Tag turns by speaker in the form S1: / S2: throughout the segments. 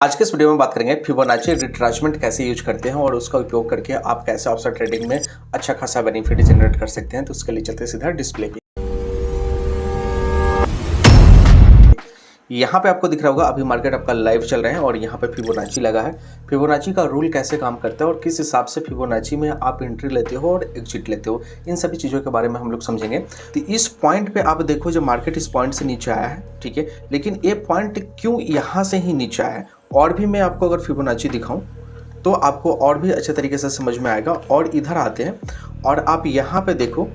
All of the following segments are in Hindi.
S1: आज के इस वीडियो में बात करेंगे फिबोनाची रिट्रेसमेंट कैसे यूज करते हैं और उसका उपयोग करके आप कैसे ऑप्शन ट्रेडिंग में अच्छा खासा बेनिफिट जनरेट कर सकते हैं। तो उसके लिए चलते सीधा डिस्प्ले पे। यहाँ पे आपको दिख रहा होगा अभी मार्केट आपका लाइव चल रहा है और यहाँ पे फिबोनाची लगा है। फिबोनाची का रूल कैसे काम करता है और किस हिसाब से फिबोनाची में आप एंट्री लेते हो और एग्जिट लेते हो, इन सभी चीज़ों के बारे में हम लोग समझेंगे। तो इस पॉइंट पे आप देखो जब मार्केट इस पॉइंट से नीचे आया है, ठीक है, लेकिन ये पॉइंट क्यों यहाँ से ही नीचे आया है और भी मैं आपको अगर फिबोनाची दिखाऊं तो आपको और भी अच्छे तरीके से समझ में आएगा। और इधर आते हैं और आप यहाँ पे देखो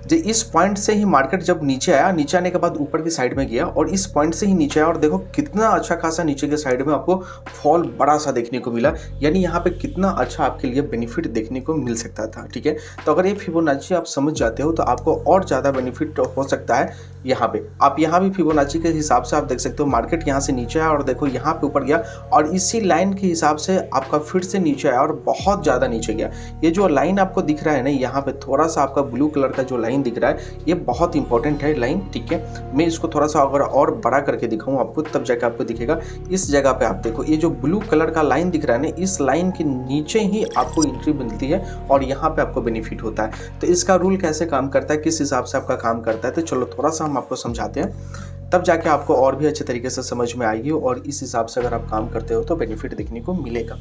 S1: जो इस पॉइंट से ही मार्केट जब नीचे आया, नीचे आने के बाद ऊपर की साइड में गया और इस पॉइंट से ही नीचे आया और देखो कितना अच्छा खासा नीचे के साइड में आपको फॉल बड़ा सा देखने को मिला। यानी यहाँ पे कितना अच्छा आपके लिए बेनिफिट देखने को मिल सकता था, ठीक है। तो अगर ये फिबोनाची आप समझ जाते हो तो आपको और ज़्यादा बेनिफिट हो सकता है। यहाँ पे आप यहाँ भी फिबोनाची के हिसाब से आप देख सकते हो मार्केट यहाँ से नीचे आया और देखो यहाँ पे ऊपर गया और इसी लाइन के हिसाब से आपका फिर से नीचे आया और बहुत ज़्यादा नीचे गया। ये जो लाइन आपको दिख रहा है ना, यहाँ पे थोड़ा सा आपका ब्लू कलर का जो लाइन दिख रहा है, ये बहुत इंपॉर्टेंट है लाइन, ठीक है। मैं इसको थोड़ा सा अगर और बड़ा करके दिखाऊं आपको तब जाके आपको दिखेगा। इस जगह पे आप देखो ये जो ब्लू कलर का लाइन दिख रहा है ना, इस लाइन के नीचे ही आपको एंट्री मिलती है और यहाँ पे आपको बेनिफिट होता है। तो इसका रूल कैसे काम करता है, किस हिसाब से आपका काम करता है, तो चलो थोड़ा सा हम आपको समझाते हैं, तब जाके आपको और भी अच्छे तरीके से समझ में आएगी और इस हिसाब से अगर आप काम करते हो तो बेनिफिट देखने को मिलेगा।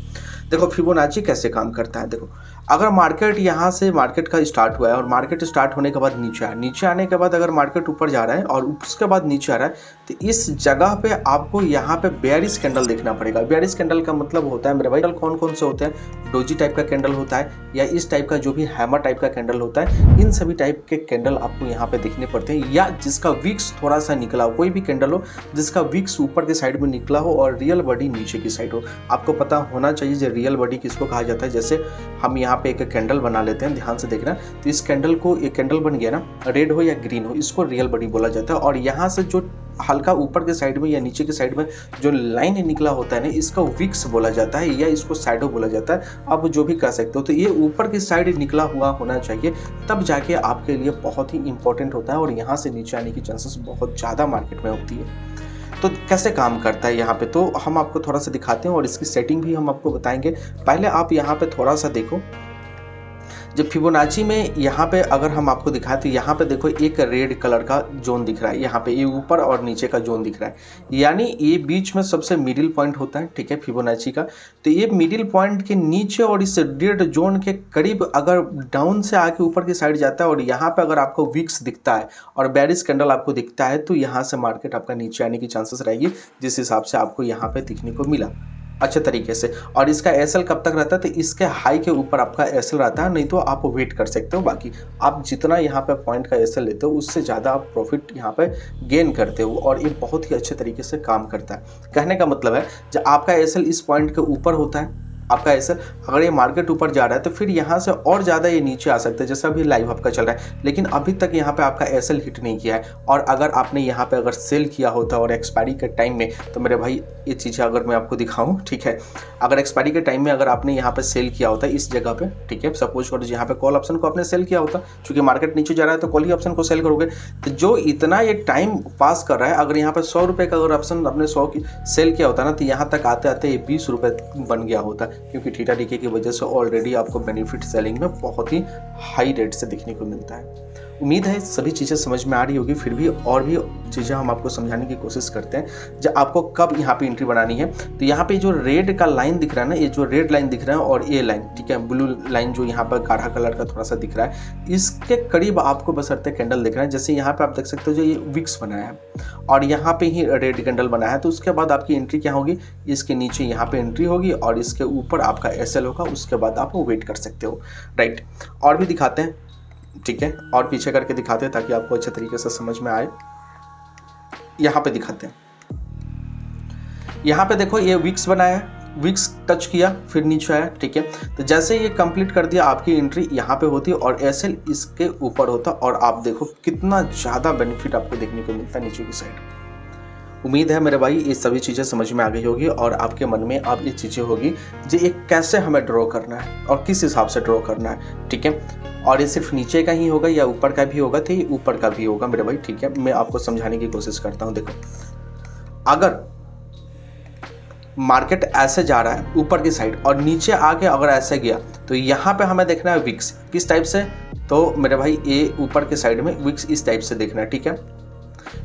S1: देखो फिबोनाची कैसे काम करता है। देखो अगर मार्केट यहाँ से मार्केट का स्टार्ट हुआ है और मार्केट स्टार्ट होने के बाद नीचे आया, नीचे आने के बाद अगर मार्केट ऊपर जा रहा है और उसके बाद नीचे आ रहा है, तो इस जगह पे आपको यहाँ पे बेयरिश कैंडल देखना पड़ेगा। बेयरिश कैंडल का मतलब होता है मेरे भाई कौन कौन से होते हैं, डोजी टाइप का कैंडल होता है या इस टाइप का जो भी हैमर टाइप का कैंडल होता है, इन सभी टाइप के कैंडल आपको यहाँ पे देखने पड़ते हैं। या जिसका विक्स थोड़ा सा निकला हो, कोई भी कैंडल हो जिसका विक्स ऊपर के साइड में निकला हो और रियल बॉडी नीचे की साइड हो। आपको पता होना चाहिए जो रियल बॉडी किसको कहा जाता है। जैसे हम यहाँ पे एक कैंडल बना लेते हैं, ध्यान से देखना। तो इस कैंडल को, एक कैंडल बन गया ना, रेड हो या ग्रीन हो, इसको रियल बॉडी बोला जाता है। और यहाँ से जो हल्का ऊपर के साइड में या नीचे के साइड में जो लाइन निकला होता है ना, इसका विक्स बोला जाता है या इसको शैडो बोला जाता है, आप जो भी कह सकते हो। तो ये ऊपर की साइड निकला हुआ होना चाहिए, तब जाके आपके लिए बहुत ही इंपॉर्टेंट होता है और यहाँ से नीचे आने की चांसेस बहुत ज़्यादा मार्केट में होती है। तो कैसे काम करता है यहाँ पे, तो हम आपको थोड़ा सा दिखाते हैं और इसकी सेटिंग भी हम आपको बताएंगे। पहले आप यहाँ पे थोड़ा सा देखो, जब फिबोनाची में यहाँ पे अगर हम आपको दिखाएं तो यहाँ पे देखो एक रेड कलर का जोन दिख रहा है, यहाँ पे ये ऊपर और नीचे का जोन दिख रहा है, यानी ये बीच में सबसे मिडिल पॉइंट होता है, ठीक है, फिबोनाची का। तो ये मिडिल पॉइंट के नीचे और इस रेड जोन के करीब अगर डाउन से आके ऊपर की साइड जाता है और यहाँ पे अगर आपको विक्स दिखता है और बेरिश कैंडल आपको दिखता है, तो यहाँ से मार्केट आपका नीचे आने की चांसेस रहेगी, जिस हिसाब से आपको यहाँ पे दिखने को मिला अच्छे तरीके से। और इसका एसएल कब तक रहता है, तो इसके हाई के ऊपर आपका एसएल रहता है, नहीं तो आप वेट कर सकते हो। बाकी आप जितना यहाँ पे पॉइंट का एसएल लेते हो उससे ज़्यादा आप प्रॉफिट यहाँ पे गेन करते हो और ये बहुत ही अच्छे तरीके से काम करता है। कहने का मतलब है जब आपका एसएल इस पॉइंट के ऊपर होता है, आपका एसएल, अगर ये मार्केट ऊपर जा रहा है तो फिर यहाँ से और ज़्यादा ये नीचे आ सकता है, जैसा अभी लाइव आपका चल रहा है, लेकिन अभी तक यहाँ पे आपका एसएल हिट नहीं किया है। और अगर आपने यहाँ पे अगर सेल किया होता और एक्सपायरी के टाइम में, तो मेरे भाई ये चीज़ें अगर मैं आपको दिखाऊं, ठीक है, अगर एक्सपायरी के टाइम में अगर आपने यहाँ पे सेल किया होता इस जगह पे, ठीक है, सपोज करो यहाँ पे कॉल ऑप्शन को आपने सेल किया होता, क्योंकि मार्केट नीचे जा रहा है तो कॉल ही ऑप्शन को सेल करोगे, तो जो इतना ये टाइम पास कर रहा है, अगर यहाँ पे 100 रुपये का अगर ऑप्शन आपने 100 की सेल किया होता ना, तो यहाँ तक आते आते ये 20 रुपये बन गया होता, क्योंकि थीटा डीके की वजह से ऑलरेडी आपको बेनिफिट सेलिंग में बहुत ही हाई रेट से देखने को मिलता है। उम्मीद है सभी चीज़ें समझ में आ रही होगी, फिर भी और भी चीज़ें हम आपको समझाने की कोशिश करते हैं। जब आपको कब यहाँ पे एंट्री बनानी है, तो यहाँ पे जो रेड का लाइन दिख रहा है ना, ये जो रेड लाइन दिख रहा है और ये लाइन, ठीक है, ब्लू लाइन जो यहाँ पर गाढ़ा कलर का थोड़ा सा दिख रहा है, इसके करीब आपको बशर्ते कैंडल दिख रहा है। जैसे यहाँ पे आप देख सकते हो जो ये विक्स बनाया है और यहाँ पे ही रेड कैंडल बनाया है, तो उसके बाद आपकी एंट्री क्या होगी, इसके नीचे यहाँ पे एंट्री होगी और इसके ऊपर आपका एसएल होगा, उसके बाद आप वेट कर सकते हो, राइट। और भी दिखाते हैं, ठीक है, और पीछे करके दिखाते हैं ताकि आपको अच्छे तरीके से समझ में आए। यहाँ पे दिखाते हैं, यहाँ पे देखो ये विक्स बनाया है, विक्स टच किया फिर नीचे आया, ठीक है। तो जैसे ये कंप्लीट कर दिया आपकी एंट्री यहाँ पे होती है और एसएल इसके ऊपर होता और आप देखो कितना ज़्यादा बेनिफिट आपको देखने को मिलता है नीचे की साइड। उम्मीद है मेरे भाई ये सभी चीज़ें समझ में आ गई होगी और आपके मन में अब ये चीज़ें होगी जो ये कैसे हमें ड्रॉ करना है और किस हिसाब से ड्रॉ करना है, ठीक है। और ये सिर्फ नीचे का ही होगा या ऊपर का भी होगा, तो ये ऊपर का भी होगा मेरे भाई, ठीक है। मैं आपको समझाने की कोशिश करता हूँ। देखो अगर मार्केट ऐसे जा रहा है ऊपर की साइड और नीचे आके अगर ऐसे गया तो यहाँ पे हमें देखना है विक्स किस टाइप से, तो मेरे भाई ये ऊपर के साइड में विक्स इस टाइप से देखना है, ठीक है।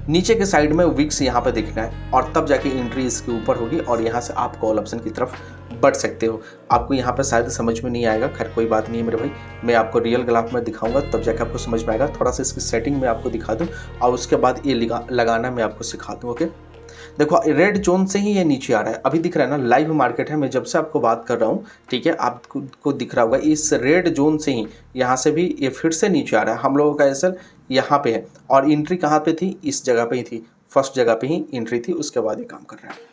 S1: नीचे के साइड में विक्स यहाँ पे देखना है और तब जाके एंट्री इसके ऊपर होगी और यहाँ से आप कॉल ऑप्शन की तरफ बढ़ सकते हो। आपको यहाँ पे शायद समझ में नहीं आएगा, खैर कोई बात नहीं है मेरे भाई, मैं आपको रियल ग्राफ में दिखाऊंगा तब जाके आपको समझ में आएगा। थोड़ा सा इसकी सेटिंग में आपको दिखा दूँ और उसके बाद ये लगाना मैं आपको सिखा दूँ। ओके, देखो रेड जोन से ही ये नीचे आ रहा है, अभी दिख रहा है ना, लाइव मार्केट है, मैं जब से आपको बात कर रहा हूँ, ठीक है, आपको दिख रहा होगा इस रेड जोन से ही यहाँ से भी ये फिर से नीचे आ रहा है। हम लोगों का एसएल यहाँ पे है और एंट्री कहाँ पे थी, इस जगह पे ही थी, फर्स्ट जगह पे ही एंट्री थी, उसके बाद ये काम कर रहा है।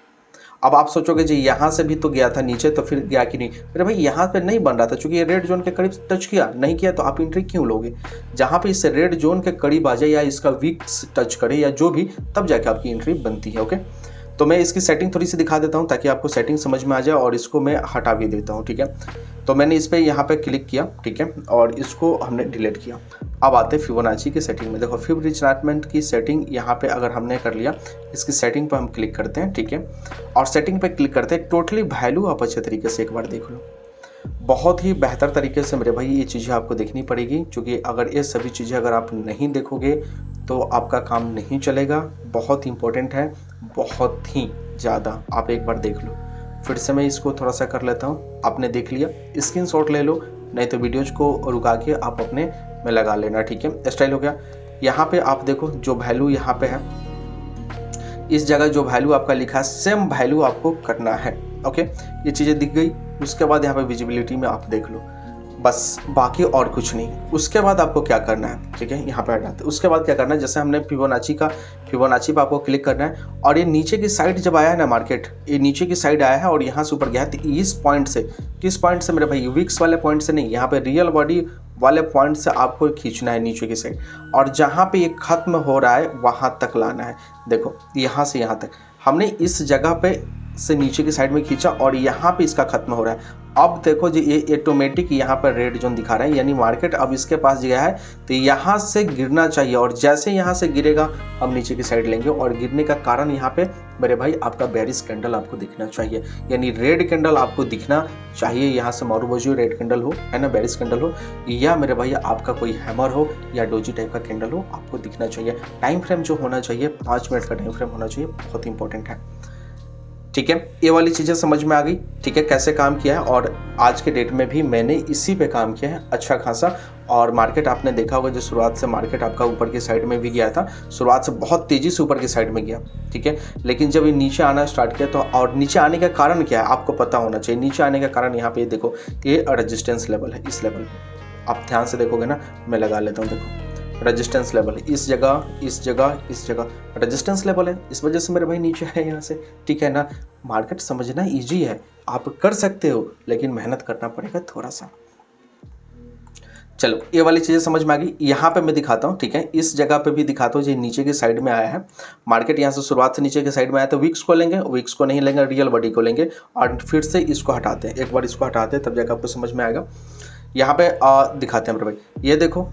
S1: अब आप सोचोगे जी यहाँ से भी तो गया था नीचे, तो फिर गया कि नहीं, मेरे भाई यहाँ पे नहीं बन रहा था क्योंकि ये रेड जोन के करीब टच किया नहीं किया, तो आप एंट्री क्यों लोगे? जहाँ पे इस रेड जोन के करीब आ जाए या इसका विक्स टच करे या जो भी, तब जाके आपकी एंट्री बनती है। ओके, तो मैं इसकी सेटिंग थोड़ी सी दिखा देता हूँ ताकि आपको सेटिंग समझ में आ जाए और इसको मैं हटा भी देता हूँ, ठीक है। तो मैंने इस पर यहाँ पे क्लिक किया, ठीक है, और इसको हमने डिलीट किया। अब आते हैं फिबोनाची की सेटिंग में। देखो फिब रिचार्जमेंट की सेटिंग यहाँ पे अगर हमने कर लिया, इसकी सेटिंग पर हम क्लिक करते हैं, ठीक है, और सेटिंग पे क्लिक करते हैं। टोटली वैल्यू आप अच्छे तरीके से एक बार देख लो, बहुत ही बेहतर तरीके से मेरे भाई ये चीज़ें आपको देखनी पड़ेगी, क्योंकि अगर ये सभी चीज़ें अगर आप नहीं देखोगे तो आपका काम नहीं चलेगा। बहुत इंपॉर्टेंट है, बहुत ही ज़्यादा, आप एक बार देख लो। फिर से मैं इसको थोड़ा सा कर लेता हूँ, आपने देख लिया, स्क्रीनशॉट ले लो, नहीं तो वीडियोज को रुका के आप अपने में लगा लेना, ठीक है। स्टाइल हो गया। यहाँ पे आप देखो जो वैल्यू यहाँ पे है, इस जगह जो वैल्यू आपका लिखा है सेम वैल्यू आपको करना है। ओके, ये चीज़ें दिख गई। उसके बाद यहाँ पे विजिबिलिटी में आप देख लो, बस बाकी और कुछ नहीं। उसके बाद आपको क्या करना है, ठीक है, यहाँ पे हटाते। उसके बाद क्या करना है, जैसे हमने फिबोनाची पे आपको क्लिक करना है और ये नीचे की साइड जब आया है ना मार्केट, ये नीचे की साइड आया है और यहाँ से ऊपर गया है, तो इस पॉइंट से, किस पॉइंट से मेरे भाई, विक्स वाले पॉइंट से नहीं, यहाँ पे रियल बॉडी वाले पॉइंट से आपको खींचना है नीचे की साइड, और जहाँ पे ये खत्म हो रहा है वहाँ तक लाना है। देखो यहाँ से यहाँ तक हमने इस जगह पे से नीचे की साइड में खींचा और यहाँ पे इसका खत्म हो रहा है। अब देखो जी ये ऑटोमेटिक यहाँ पर रेड जोन दिखा रहा है, यानी मार्केट अब इसके पास गया है, तो यहाँ से गिरना चाहिए, और जैसे यहाँ से गिरेगा हम नीचे की साइड लेंगे, और गिरने का कारण यहाँ पे मेरे भाई आपका बेरिश कैंडल आपको दिखना चाहिए, यानी रेड कैंडल आपको दिखना चाहिए। यहाँ से मारूबोजी रेड कैंडल हो, है ना, बेरिश कैंडल हो, या मेरे भाई आपका कोई हैमर हो या डोजी टाइप का कैंडल हो, आपको दिखना चाहिए। टाइम फ्रेम जो होना चाहिए 5 मिनट का टाइम फ्रेम होना चाहिए, बहुत इंपॉर्टेंट है, ठीक है। ये वाली चीज़ें समझ में आ गई, ठीक है, कैसे काम किया है, और आज के डेट में भी मैंने इसी पे काम किया है अच्छा खासा। और मार्केट आपने देखा होगा, जो शुरुआत से मार्केट आपका ऊपर की साइड में भी गया था, शुरुआत से बहुत तेज़ी से ऊपर की साइड में गया, ठीक है, लेकिन जब ये नीचे आना स्टार्ट किया तो, और नीचे आने का कारण क्या है आपको पता होना चाहिए। नीचे आने का कारण यहाँ पे देखो, ये रेजिस्टेंस लेवल है, इस लेवल पे आप ध्यान से देखोगे ना, मैं लगा लेता हूँ, देखो रेजिस्टेंस लेवल है, इस जगह इस जगह इस जगह रेजिस्टेंस लेवल है, इस वजह से मेरे भाई नीचे है यहाँ से, ठीक है ना। मार्केट समझना इजी है, आप कर सकते हो, लेकिन मेहनत करना पड़ेगा थोड़ा सा। चलो ये वाली चीज़ें समझ में आ गई। यहाँ पे मैं दिखाता हूँ, ठीक है, इस जगह पे भी दिखाता हूँ, जो नीचे की साइड में आया है मार्केट, यहाँ से शुरुआत से नीचे की साइड में आया, तो विक्स को लेंगे, विक्स को नहीं लेंगे, रियल बॉडी को लेंगे, और फिर से इसको हटाते हैं, एक बार इसको हटाते हैं, तब जाकर आपको समझ में आएगा। यहाँ पे दिखाते हैं मेरे भाई, ये देखो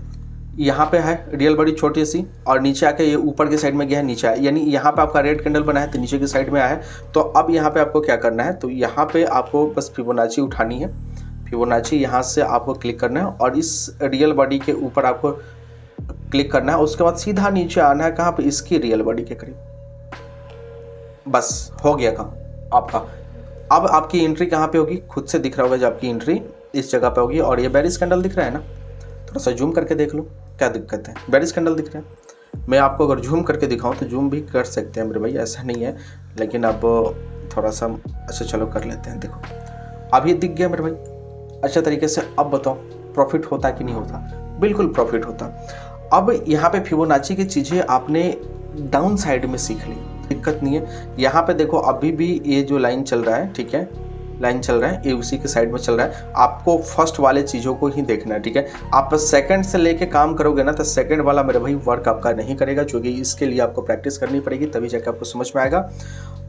S1: यहाँ पे है रियल बॉडी छोटी सी, और नीचे आके ये ऊपर की साइड में गया है, नीचे आया, यानी यहाँ पे आपका रेड कैंडल बना है तो नीचे की साइड में आया है। तो अब यहाँ पे आपको क्या करना है, तो यहाँ पे आपको बस फिबोनाची उठानी है, फिबोनाची यहाँ से आपको क्लिक करना है और इस रियल बॉडी के ऊपर आपको क्लिक करना है। उसके बाद सीधा नीचे आना है, कहाँ पे, इसकी रियल बॉडी के करीब, बस हो गया काम आपका। अब आपकी एंट्री कहाँ पे होगी, खुद से दिख रहा होगा, जब आपकी एंट्री इस जगह पे होगी, और ये बेरिश कैंडल दिख रहा है ना, थोड़ा सा जूम करके देख लो, क्या दिक्कत है, बेरिश कैंडल दिख रहा है। मैं आपको अगर जूम करके दिखाऊं तो जूम भी कर सकते हैं मेरे भाई, ऐसा नहीं है, लेकिन अब थोड़ा सा अच्छा चलो कर लेते हैं। देखो अब ये दिख गया मेरे भाई अच्छा तरीके से। अब बताओ प्रॉफिट होता कि नहीं होता, बिल्कुल प्रॉफिट होता। अब यहाँ पे फिबोनाची की चीज़ें आपने डाउन साइड में सीख ली, दिक्कत नहीं है। यहाँ पे देखो अभी भी ये जो लाइन चल रहा है, ठीक है, लाइन चल रहा है, ये उसी के साइड में चल रहा है, आपको फर्स्ट वाले चीज़ों को ही देखना है, ठीक है। आप सेकंड से लेके काम करोगे ना, तो सेकंड वाला मेरे भाई वर्क आपका नहीं करेगा, क्योंकि इसके लिए आपको प्रैक्टिस करनी पड़ेगी, तभी जाके आपको समझ में आएगा।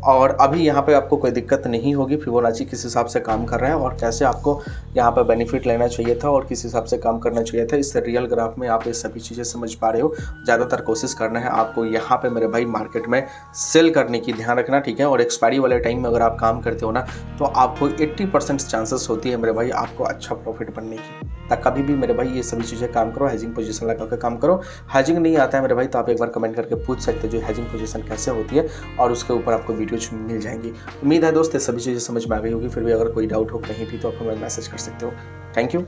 S1: और अभी यहाँ पे आपको कोई दिक्कत नहीं होगी। फिबोनाची किस हिसाब से काम कर रहा है और कैसे आपको यहाँ पर बेनिफिट लेना चाहिए था और किस हिसाब से काम करना चाहिए था, इस रियल ग्राफ में आप ये सभी चीज़ें समझ पा रहे हो। ज़्यादातर कोशिश करना है आपको यहाँ पे मेरे भाई मार्केट में सेल करने की, ध्यान रखना, ठीक है। और एक्सपायरी वाले टाइम में अगर आप काम करते हो ना, तो आपको 80% चांसेस होती है मेरे भाई आपको अच्छा प्रॉफिट बनने की। तब कभी भी मेरे भाई ये सभी चीज़ें काम करो, हेजिंग पोजीशन लगा कर काम करो। हेजिंग नहीं आता है मेरे भाई तो आप एक बार कमेंट करके पूछ सकते हो जो हेजिंग पोजीशन कैसे होती है, और उसके ऊपर आपको वीडियो मिल जाएंगी। उम्मीद है दोस्त ये सभी चीज़ें समझ में आ गई होगी। फिर भी अगर कोई डाउट हो कहीं भी तो आप हमें मैसेज कर सकते हो। Thank you.